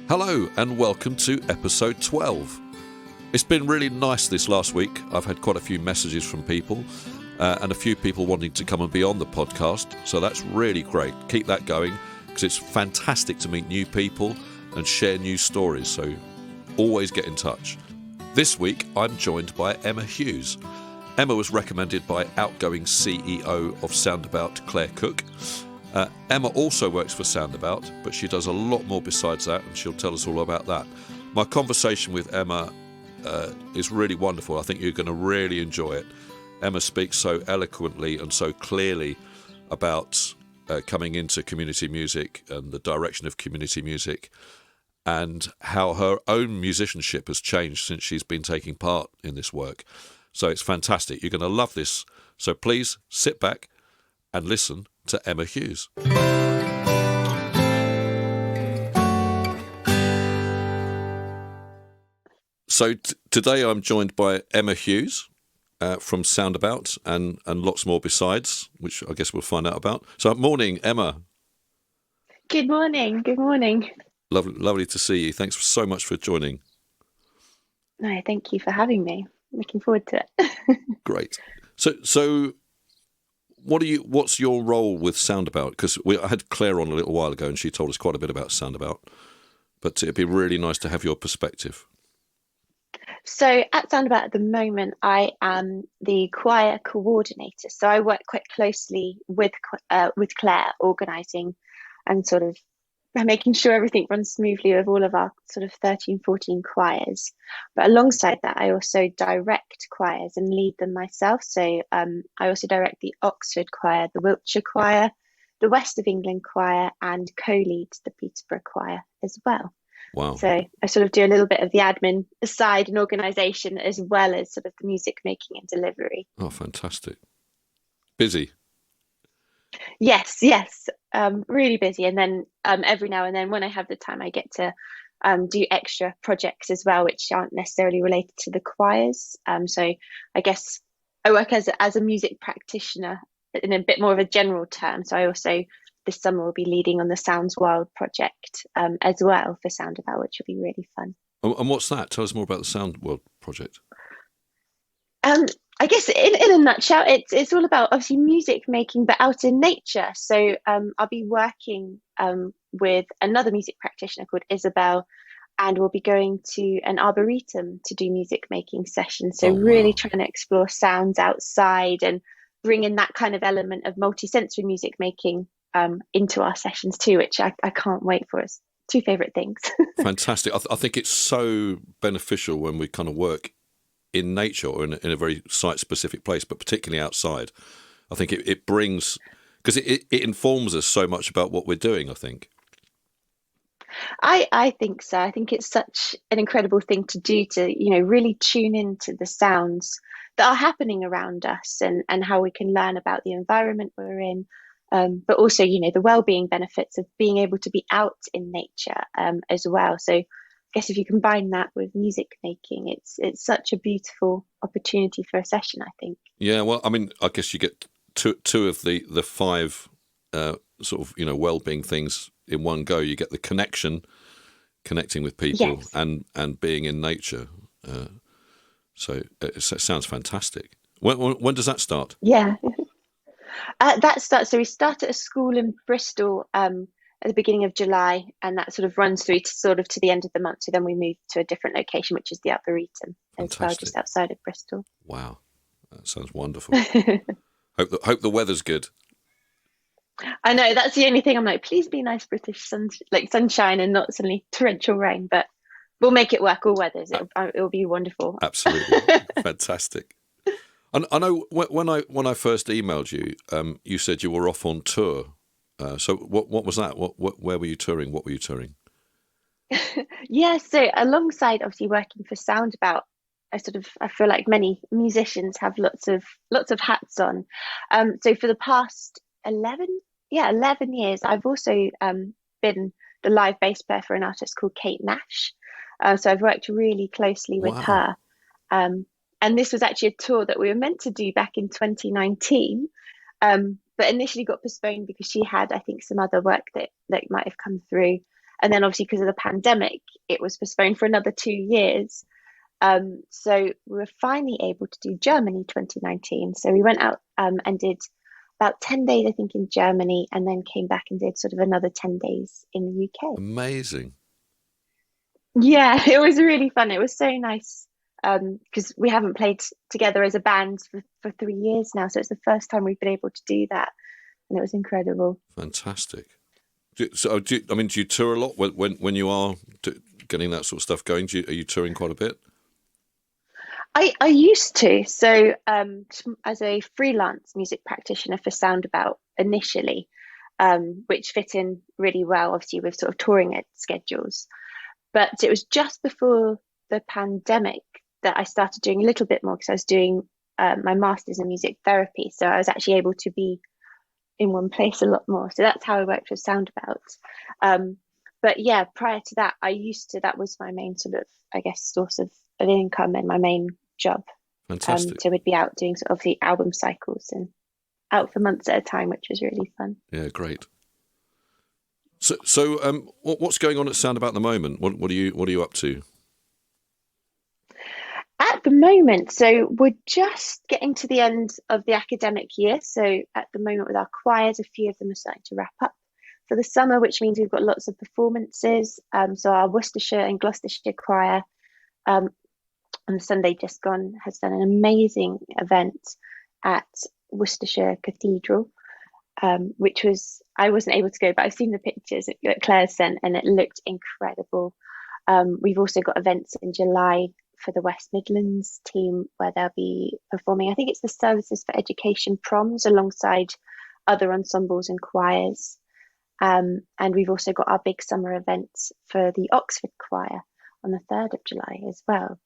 Hello and welcome to episode 12. It's been really nice this last week. I've had quite a few messages from people and a few people wanting to come and be on the podcast, so that's really great. Keep that going because it's fantastic to meet new people and share new stories, so always get in touch. This week I'm joined by Emma Hughes. Emma was recommended by outgoing CEO of Soundabout, Clare Cook. Emma also works for Soundabout, but she does a lot more besides that, and she'll tell us all about that. My conversation with Emma is really wonderful. I think you're going to really enjoy it. Emma speaks so eloquently and so clearly about coming into community music and the direction of community music and how her own musicianship has changed since she's been taking part in this work. So it's fantastic. You're going to love this. So please sit back and listen to Emma Hughes. So today I'm joined by Emma Hughes from Soundabout and lots more besides, which I guess we'll find out about. So morning, Emma. Good morning. Good morning. Lovely to see you. Thanks so much for joining. No, thank you for having me. Looking forward to it. Great. So what's your role with Soundabout? Because I had Claire on a little while ago and she told us quite a bit about Soundabout, but it'd be really nice to have your perspective. So at Soundabout at the moment, I am the choir coordinator. So I work quite closely with Claire, organising and sort of making sure everything runs smoothly with all of our sort of 13, 14 choirs. But alongside that, I also direct choirs and lead them myself. So I also direct the Oxford Choir, the Wiltshire Choir, the West of England Choir, and co-lead the Peterborough Choir as well. Wow. So I sort of do a little bit of the admin aside and organisation as well as sort of the music making and delivery. Oh, fantastic. Busy. Yes, really busy. And then every now and then when I have the time, I get to do extra projects as well, which aren't necessarily related to the choirs. So I guess I work as a music practitioner in a bit more of a general term. So I also this summer will be leading on the Sounds Wild project as well for Soundabout, which will be really fun. And what's that? Tell us more about the Sound World project. I guess in a nutshell, it's all about obviously music making, but out in nature. So I'll be working with another music practitioner called Isabel, and we'll be going to an arboretum to do music making sessions. So really trying to explore sounds outside and bring in that kind of element of multi-sensory music making into our sessions too, which I can't wait for. It's two favourite things. Fantastic. I think it's so beneficial when we kind of work in nature or in a very site-specific place, but particularly outside. I think it brings, because it informs us so much about what we're doing, I think. I think so. I think it's such an incredible thing to do to, really tune into the sounds that are happening around us and how we can learn about the environment we're in. But also, the well-being benefits of being able to be out in nature as well. So I guess if you combine that with music making, it's such a beautiful opportunity for a session, I think. Yeah, well, I mean, I guess you get two of the five sort of, well-being things in one go. You get the connecting with people, Yes. and being in nature. So it sounds fantastic. When does that start? Yeah. So we start at a school in Bristol at the beginning of July, and that sort of runs through to the end of the month. So then we move to a different location, which is the Arboretum as well, just outside of Bristol. Wow, that sounds wonderful. Hope the weather's good. I know that's the only thing. I'm like, please be nice British sunshine and not suddenly torrential rain. But we'll make it work. All weathers. It'll be wonderful. Absolutely, fantastic. And I know when I first emailed you, you said you were off on tour. So what was that? Where were you touring? What were you touring? Yeah, so alongside obviously working for Soundabout, I feel like many musicians have lots of hats on. So for the past 11 years, I've also been the live bass player for an artist called Kate Nash. So I've worked really closely with her. And this was actually a tour that we were meant to do back in 2019, but initially got postponed because she had, I think, some other work that might have come through. And then obviously because of the pandemic, it was postponed for another 2 years. So we were finally able to do Germany 2019. So we went out and did about 10 days, I think, in Germany, and then came back and did sort of another 10 days in the UK. Amazing. Yeah, it was really fun. It was so nice because we haven't played together as a band for 3 years now. So it's the first time we've been able to do that. And it was incredible. Fantastic. Do you tour a lot when you are getting that sort of stuff going? Are you touring quite a bit? I used to. So as a freelance music practitioner for Soundabout initially, which fit in really well, obviously, with sort of touring schedules. But it was just before the pandemic that I started doing a little bit more because I was doing my master's in music therapy. So I was actually able to be in one place a lot more. So that's how I worked with Soundabout. But yeah, prior to that, that was my main sort of, I guess, source of income and my main job. Fantastic. So we'd be out doing sort of the album cycles and out for months at a time, which was really fun. Yeah, great. So what's going on at Soundabout at the moment? What are you up to? At the moment, so we're just getting to the end of the academic year. So at the moment with our choirs, a few of them are starting to wrap up for the summer, which means we've got lots of performances. So our Worcestershire and Gloucestershire choir on the Sunday just gone has done an amazing event at Worcestershire Cathedral, which I wasn't able to go, but I've seen the pictures that Claire sent and it looked incredible. We've also got events in July for the West Midlands team where they'll be performing. I think it's the Services for Education proms alongside other ensembles and choirs. And we've also got our big summer events for the Oxford Choir on the 3rd of July as well.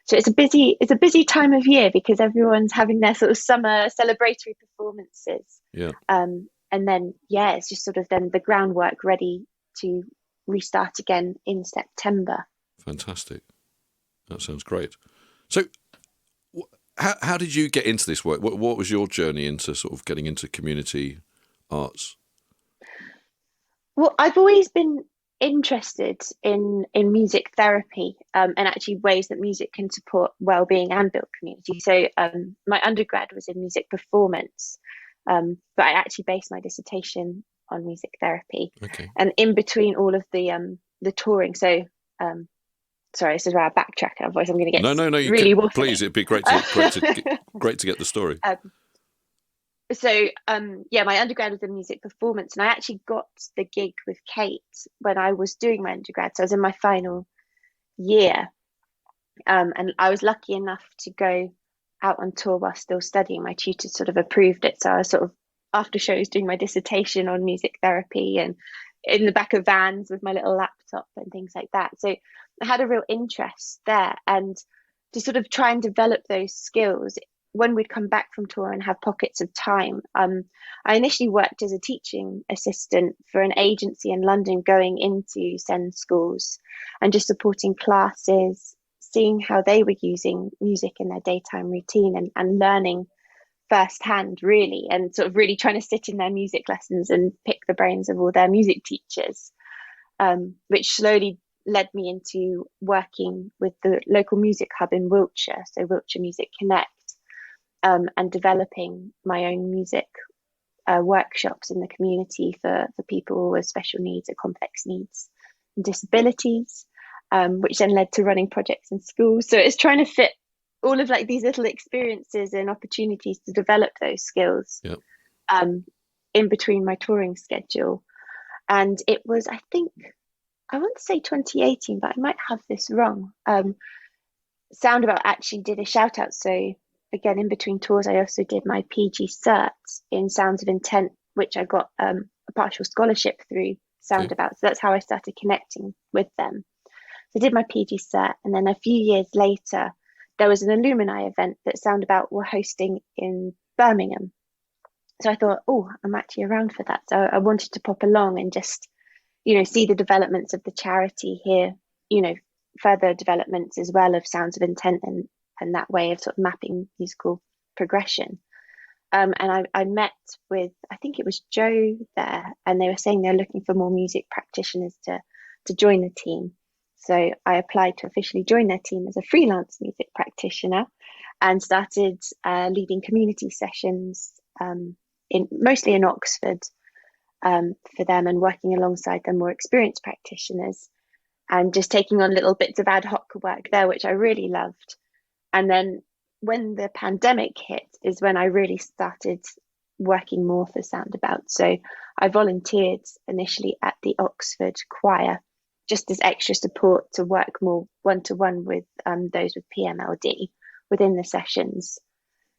So it's a busy time of year because everyone's having their sort of summer celebratory performances. Yeah. And then, yeah, it's just sort of then the groundwork ready to restart again in September. Fantastic. That sounds great. So how did you get into this work? What was your journey into sort of getting into community arts? Well, I've always been interested in music therapy and actually ways that music can support well-being and build community. So my undergrad was in music performance, but I actually based my dissertation on music therapy. Okay. And in between all of the touring, so sorry, this is where I backtrack. Otherwise, I'm going to get no. really waffly. Please, it'd be great to get the story. Yeah, my undergrad was in music performance, and I actually got the gig with Kate when I was doing my undergrad. So I was in my final year, and I was lucky enough to go out on tour while still studying. My tutor sort of approved it, so I was sort of after shows doing my dissertation on music therapy and in the back of vans with my little laptop and things like that. So I had a real interest there, and to sort of try and develop those skills when we'd come back from tour and have pockets of time. I initially worked as a teaching assistant for an agency in London, going into SEND schools and just supporting classes, seeing how they were using music in their daytime routine and learning firsthand, really, and sort of really trying to sit in their music lessons and pick the brains of all their music teachers, which slowly led me into working with the local music hub in Wiltshire, so Wiltshire Music Connect, and developing my own music workshops in the community for people with special needs or complex needs and disabilities, which then led to running projects in schools. So it's trying to fit all of like these little experiences and opportunities to develop those skills. Yep. In between my touring schedule. And it was, I think, I want to say 2018, but I might have this wrong. Soundabout actually did a shout out. So again, in between tours, I also did my PG cert in Sounds of Intent, which I got a partial scholarship through Soundabout. So that's how I started connecting with them. So I did my PG cert, and then a few years later, there was an alumni event that Soundabout were hosting in Birmingham. So I thought, oh, I'm actually around for that. So I wanted to pop along and just, see the developments of the charity here, further developments as well of Sounds of Intent and that way of sort of mapping musical progression. And I met with, I think it was Joe there, and they were saying they're looking for more music practitioners to to join the team. So I applied to officially join their team as a freelance music practitioner and started leading community sessions mostly in Oxford for them, and working alongside their more experienced practitioners, and just taking on little bits of ad hoc work there, which I really loved. And then when the pandemic hit is when I really started working more for Soundabout. So I volunteered initially at the Oxford choir, just as extra support to work more one-to-one with those with PMLD within the sessions.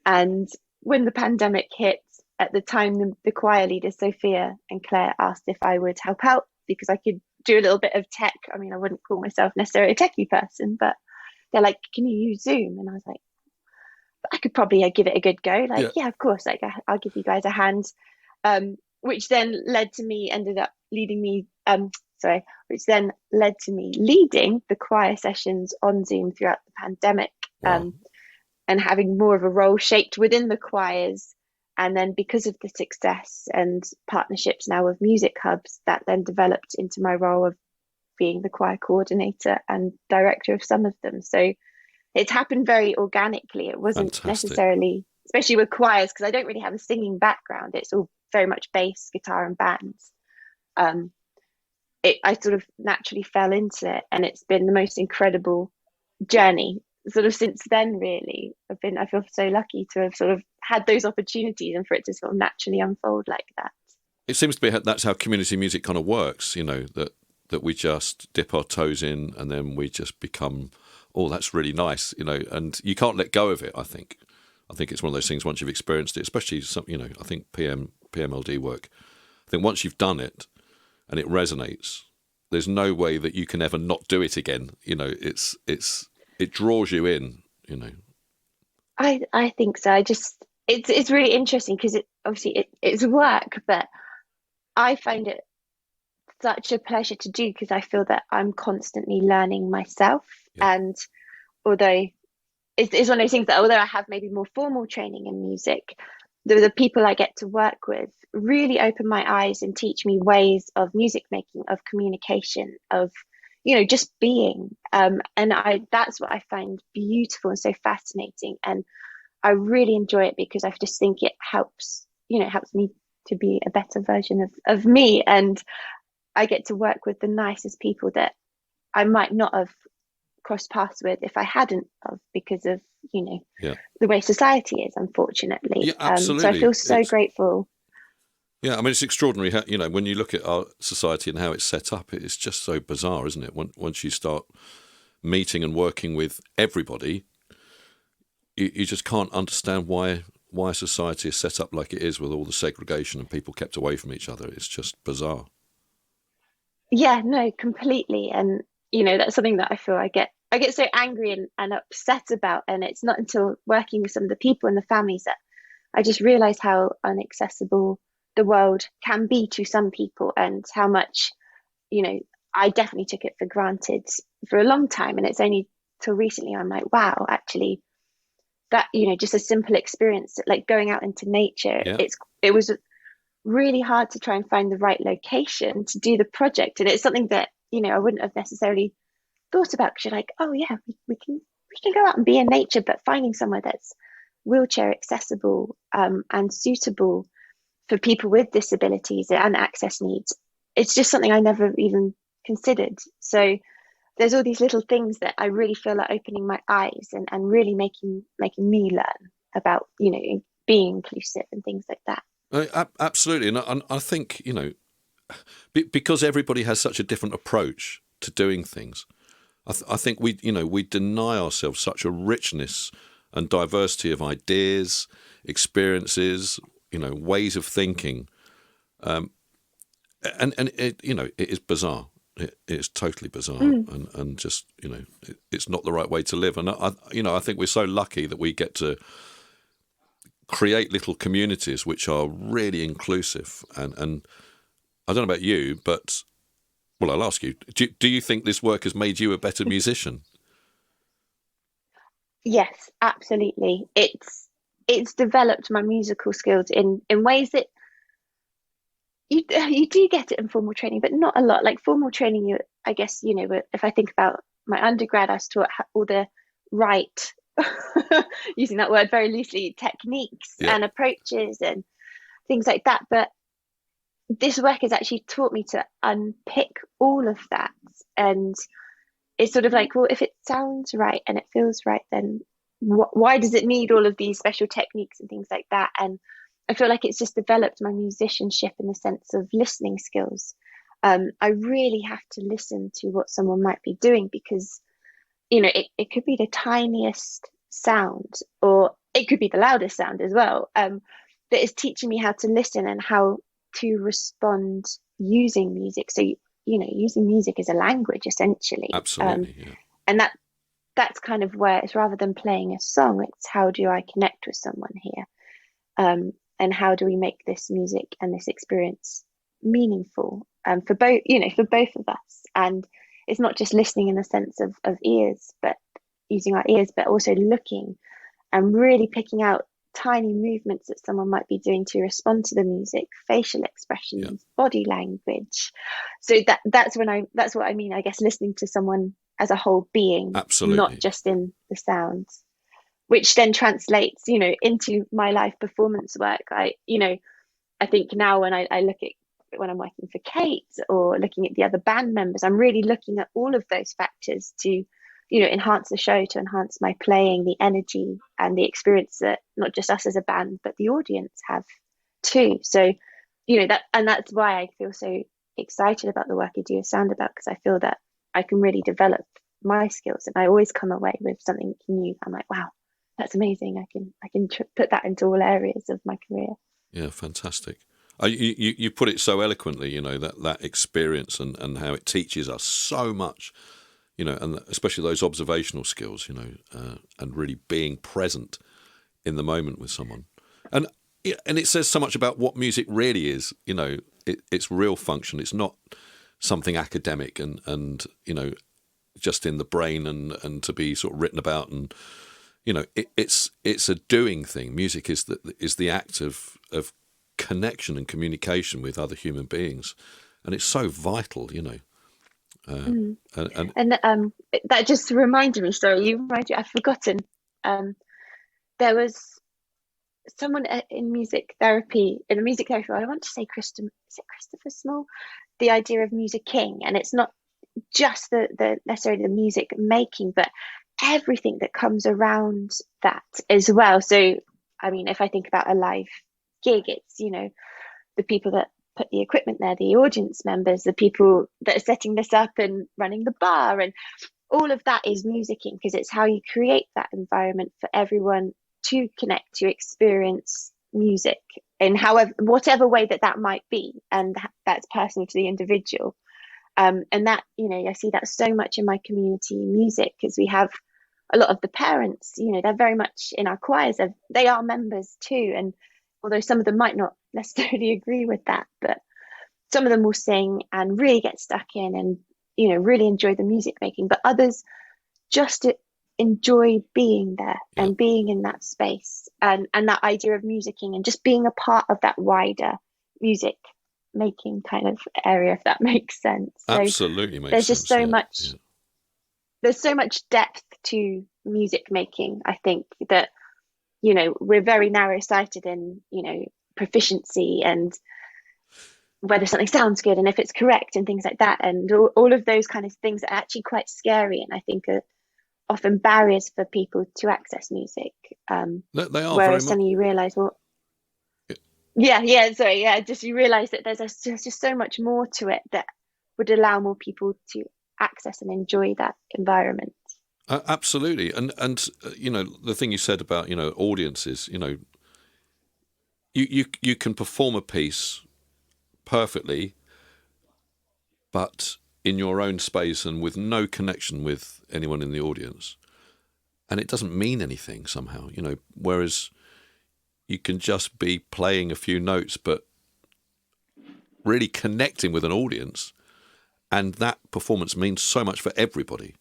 And when the pandemic hit, at the time, the choir leaders, Sophia and Claire, asked if I would help out because I could do a little bit of tech. I mean, I wouldn't call myself necessarily a techie person, but they're like, can you use Zoom? And I was like, I could probably give it a good go. Like, yeah, of course, like I'll give you guys a hand. Which then led to me leading the choir sessions on Zoom throughout the pandemic. Wow. And having more of a role shaped within the choirs. And then because of the success and partnerships now with music hubs, that then developed into my role of being the choir coordinator and director of some of them. So it's happened very organically. It wasn't necessarily, especially with choirs, because I don't really have a singing background. It's all very much bass, guitar and bands. I sort of naturally fell into it, and it's been the most incredible journey sort of since then. Really, I feel so lucky to have sort of had those opportunities and for it to sort of naturally unfold like that. It seems to be that's how community music kind of works, that we just dip our toes in and then we just become, oh, that's really nice, and you can't let go of it. I think it's one of those things once you've experienced it, especially some, I think PMLD work. I think once you've done it and it resonates, there's no way that you can ever not do it again. It draws you in. I think so. It's really interesting because it's work, but I find it such a pleasure to do because I feel that I'm constantly learning myself. Yeah. And although it's one of those things that although I have maybe more formal training in music, the people I get to work with really open my eyes and teach me ways of music making, of communication, of just being. And that's what I find beautiful and so fascinating. And I really enjoy it because I just think it helps me to be a better version of me. And I get to work with the nicest people that I might not have crossed paths with if I hadn't of, because of, the way society is, unfortunately. Yeah, absolutely. So I feel so grateful. Yeah, I mean, it's extraordinary how, when you look at our society and how it's set up, it's just so bizarre, isn't it? Once you start meeting and working with everybody, you just can't understand why society is set up like it is, with all the segregation and people kept away from each other. It's just bizarre. Yeah, no, completely. And, that's something that I feel I get so angry and upset about. And it's not until working with some of the people and the families that I just realize how inaccessible the world can be to some people, and how much, I definitely took it for granted for a long time. And it's only till recently I'm like, wow, actually, that, just a simple experience, like going out into nature, yeah. It was really hard to try and find the right location to do the project. And it's something that, I wouldn't have necessarily thought about, because you're like, oh yeah, we can go out and be in nature, but finding somewhere that's wheelchair accessible and suitable for people with disabilities and access needs, it's just something I never even considered. So there's all these little things that I really feel are opening my eyes and really making me learn about, being inclusive and things like that. Absolutely. And I think, because everybody has such a different approach to doing things, I think we deny ourselves such a richness and diversity of ideas, experiences, ways of thinking. And it, it is bizarre. It is totally bizarre, and just it's not the right way to live. And I think we're so lucky that we get to create little communities which are really inclusive. And I don't know about you, but I'll ask you: do you think this work has made you a better musician? Yes, absolutely. It's developed my musical skills in ways that you do get it in formal training, but not a lot. Like formal training, I guess, if I think about my undergrad, I was taught all the right, using that word very loosely, techniques Yeah, and approaches and things like that. But this work has actually taught me to unpick all of that. And it's sort of like, well, if it sounds right and it feels right, then why does it need all of these special techniques and things like that? And I feel like it's just developed my musicianship in the sense of listening skills. I really have to listen to what someone might be doing, because it could be the tiniest sound, or it could be the loudest sound as well, that is teaching me how to listen and how to respond using music. So using music as a language, essentially. absolutely. Yeah. And that's kind of where it's, rather than playing a song, it's how do I connect with someone here, and how do we make this music and this experience meaningful, for both of us. And it's not just listening in the sense of ears, but using our ears, but also looking and really picking out tiny movements that someone might be doing to respond to the music, facial expressions, Yeah. body language. So that's what I mean, I guess, listening to someone as a whole being, Absolutely. not just in the sounds, which then translates, into my live performance work. I think now when I look at, when I'm working for Kate or looking at the other band members, I'm really looking at all of those factors to, enhance the show, to enhance my playing, the energy and the experience that not just us as a band, but the audience have too. So, that's why I feel so excited about the work I do at Soundabout, because I feel that I can really develop my skills, and I always come away with something new. I'm like, wow, that's amazing. I can put that into all areas of my career. Yeah, fantastic. You put it so eloquently, that experience and how it teaches us so much, and especially those observational skills, and really being present in the moment with someone. And it says so much about what music really is, its real function. It's not something academic and just in the brain and to be sort of written about, and it's a doing thing. Music is the act of connection and communication with other human beings, and it's so vital, and that just reminded me. Sorry, you reminded me. I've forgotten. There was someone in music therapy. In a music therapy, I want to say is it Christopher Small? The idea of music king, and it's not just the necessarily the music making, but everything that comes around that as well. So, I mean, if I think about a live gig, it's the people that put the equipment there, the audience members, the people that are setting this up and running the bar, and all of that is musicking, because it's how you create that environment for everyone to connect, to experience music in whatever way that might be, and that's personal to the individual. And that, I see that so much in my community music, because we have a lot of the parents, they're very much in our choirs. They are members too. And although some of them might not necessarily agree with that, but some of them will sing and really get stuck in and, really enjoy the music making. But others just enjoy being there and being in that space, and that idea of musicking and just being a part of that wider music making kind of area, if that makes sense. So absolutely makes there's sense. just so much. There's so much depth to music making. I think that we're very narrow sighted in proficiency and whether something sounds good and if it's correct and things like that, and all of those kind of things are actually quite scary, and I think are often barriers for people to access music. They are, whereas very suddenly you realize, well, just you realize that there's just so much more to it that would allow more people to access and enjoy that environment. Absolutely, and the thing you said about audiences, you can perform a piece perfectly, but in your own space and with no connection with anyone in the audience, and it doesn't mean anything somehow, whereas you can just be playing a few notes but really connecting with an audience, and that performance means so much for everybody,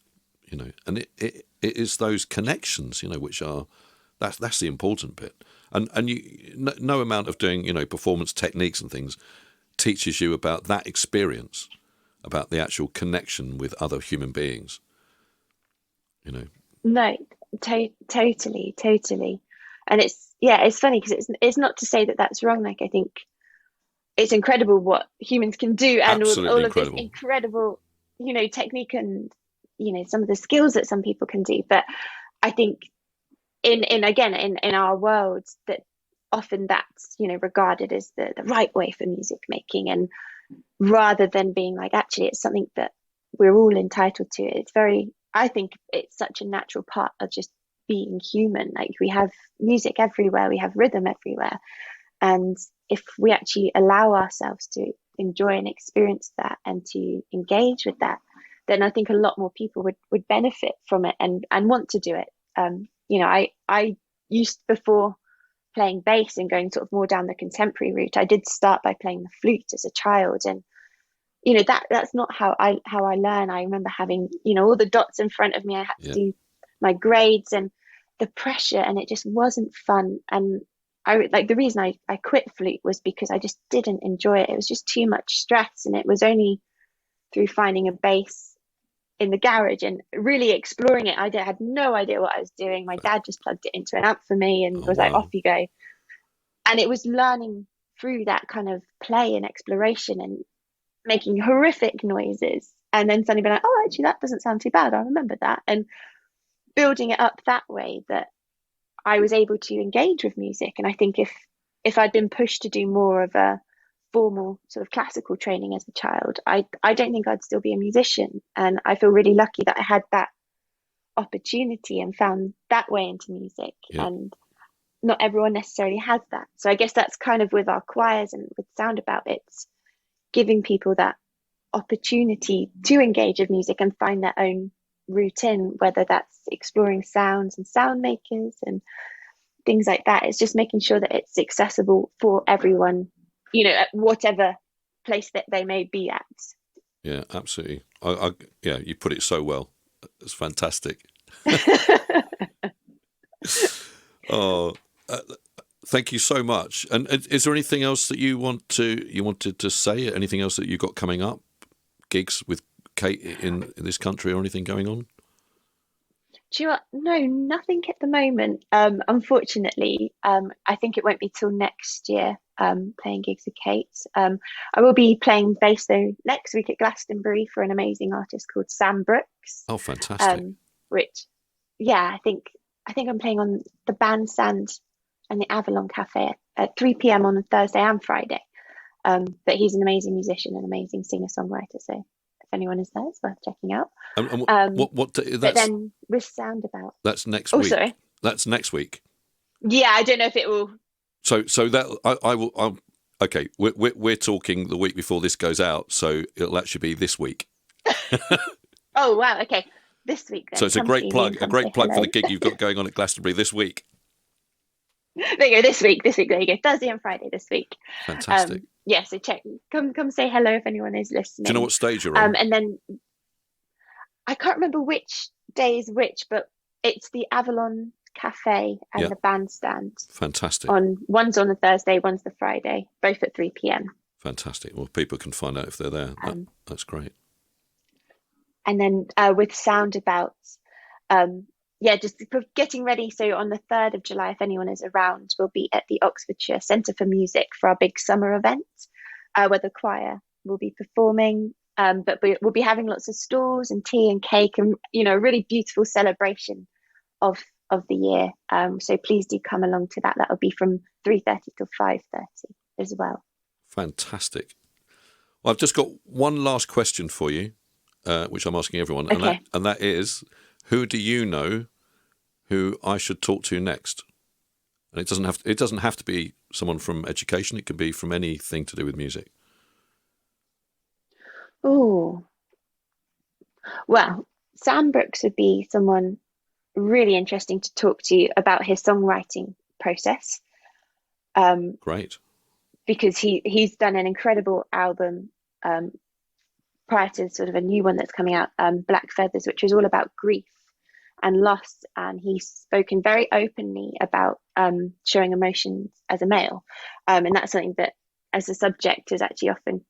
and it is those connections, which are that's the important bit, and no amount of doing performance techniques and things teaches you about that experience about the actual connection with other human beings. No, totally. And it's funny because it's not to say that that's wrong. Like, I think it's incredible what humans can do, and Absolutely all of this incredible. incredible, technique, and some of the skills that some people can do. But I think in our world, that often that's regarded as the right way for music making, and rather than being like, actually it's something that we're all entitled to. I think it's such a natural part of just being human. Like, we have music everywhere, we have rhythm everywhere, and if we actually allow ourselves to enjoy and experience that and to engage with that, then I think a lot more people would benefit from it and want to do it. I used, before playing bass and going sort of more down the contemporary route, I did start by playing the flute as a child, and that's not how I learn. I remember having all the dots in front of me. I had to do my grades and the pressure, and it just wasn't fun. And the reason I quit flute was because I just didn't enjoy it. It was just too much stress, and it was only through finding a bass in the garage and really exploring it. I had no idea what I was doing. My dad just plugged it into an amp for me and was like, off you go. And it was learning through that kind of play and exploration and making horrific noises, and then suddenly being like, oh, actually that doesn't sound too bad, I remember that, and building it up that way, that I was able to engage with music. And I think if I'd been pushed to do more of a formal sort of classical training as a child, I don't think I'd still be a musician. And I feel really lucky that I had that opportunity and found that way into music. Yeah. And not everyone necessarily has that. So I guess that's kind of with our choirs and with Soundabout, it's giving people that opportunity to engage with music and find their own route in, whether that's exploring sounds and sound makers and things like that. It's just making sure that it's accessible for everyone, at whatever place that they may be at. Yeah, absolutely. Yeah, you put it so well. It's fantastic. Oh, thank you so much. And is there anything else that you wanted to say? Anything else that you got coming up? Gigs with Kate in this country or anything going on? Do you know what? No, nothing at the moment. Unfortunately, I think it won't be till next year. Playing gigs with Kate. I will be playing bass though next week at Glastonbury for an amazing artist called Sam Brooks. Oh, fantastic! Which, yeah, I think I'm playing on the Bandstand and the Avalon Cafe at 3 p.m. on a Thursday and Friday. But he's an amazing musician and amazing singer-songwriter. So if anyone is there, it's worth checking out. What but then with Soundabout. That's next week. Oh, sorry. That's next week. Yeah, I don't know if it will. So that I will. Okay, we're talking the week before this goes out, so it'll actually be this week. Oh wow! Okay, this week. Then. So it's a great plug for the gig you've got going on at Glastonbury this week. There you go. This week. There you go. Thursday and Friday this week. Fantastic. Yeah. So come say hello if anyone is listening. Do you know what stage you're on? And then I can't remember which day is which, but it's the Avalon Cafe and the Bandstand. Fantastic. One's on a Thursday, one's the Friday, both at 3 p.m. Fantastic. Well, people can find out if they're there. That's great. And then with Soundabout, just getting ready. So on the 3rd of July, if anyone is around, we'll be at the Oxfordshire Centre for Music for our big summer event, where the choir will be performing. But we'll be having lots of stalls and tea and cake and, a really beautiful celebration of the year. So please do come along to that. That'll be from 3:30 till 5:30 as well. Fantastic. Well, I've just got one last question for you, which I'm asking everyone. Okay. And that is, who do you know who I should talk to next? And it doesn't have to be someone from education. It can be from anything to do with music. Oh, well, Sam Brooks would be someone really interesting to talk to about his songwriting process. Great. Because he's done an incredible album prior to sort of a new one that's coming out, Black Feathers, which is all about grief and loss. And he's spoken very openly about showing emotions as a male. And that's something that as a subject is actually often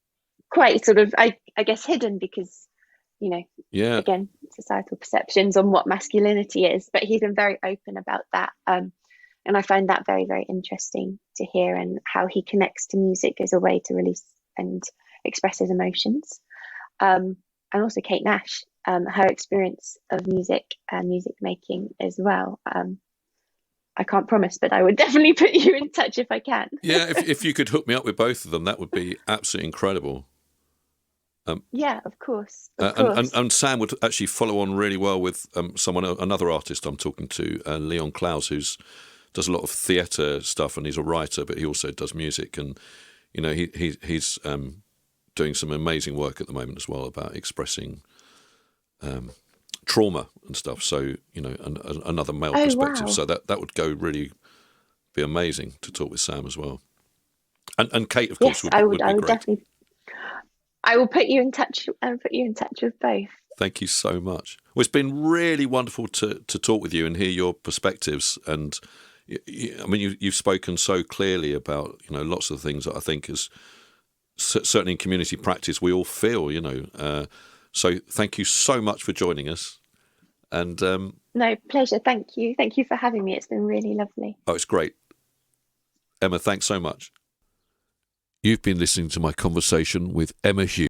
quite sort of, I guess, hidden because, you know, Yeah. again, societal perceptions on what masculinity is, but he's been very open about that. And I find that very, very interesting to hear, and how he connects to music as a way to release and express his emotions. And also Kate Nash, her experience of music and music making as well. I can't promise, but I would definitely put you in touch if I can. Yeah, if you could hook me up with both of them, that would be absolutely incredible. Yeah, of course, of And, and course. and Sam would actually follow on really well with another artist I'm talking to, Leon Klaus, who's does a lot of theatre stuff, and he's a writer, but he also does music, and he's doing some amazing work at the moment as well about expressing trauma and stuff. So another male Oh perspective. wow! So that would be amazing to talk with Sam as well, and Kate, of course, Yes, I would. would I be would great. definitely. I will put you in touch and put you in touch with both. Thank you so much. Well, it's been really wonderful to talk with you and hear your perspectives. And I mean, you've spoken so clearly about lots of things that I think is certainly in community practice we all feel. So thank you so much for joining us. And No, pleasure. Thank you. Thank you for having me. It's been really lovely. oh, it's great, Emma. Thanks so much. You've been listening to my conversation with Emma Hughes.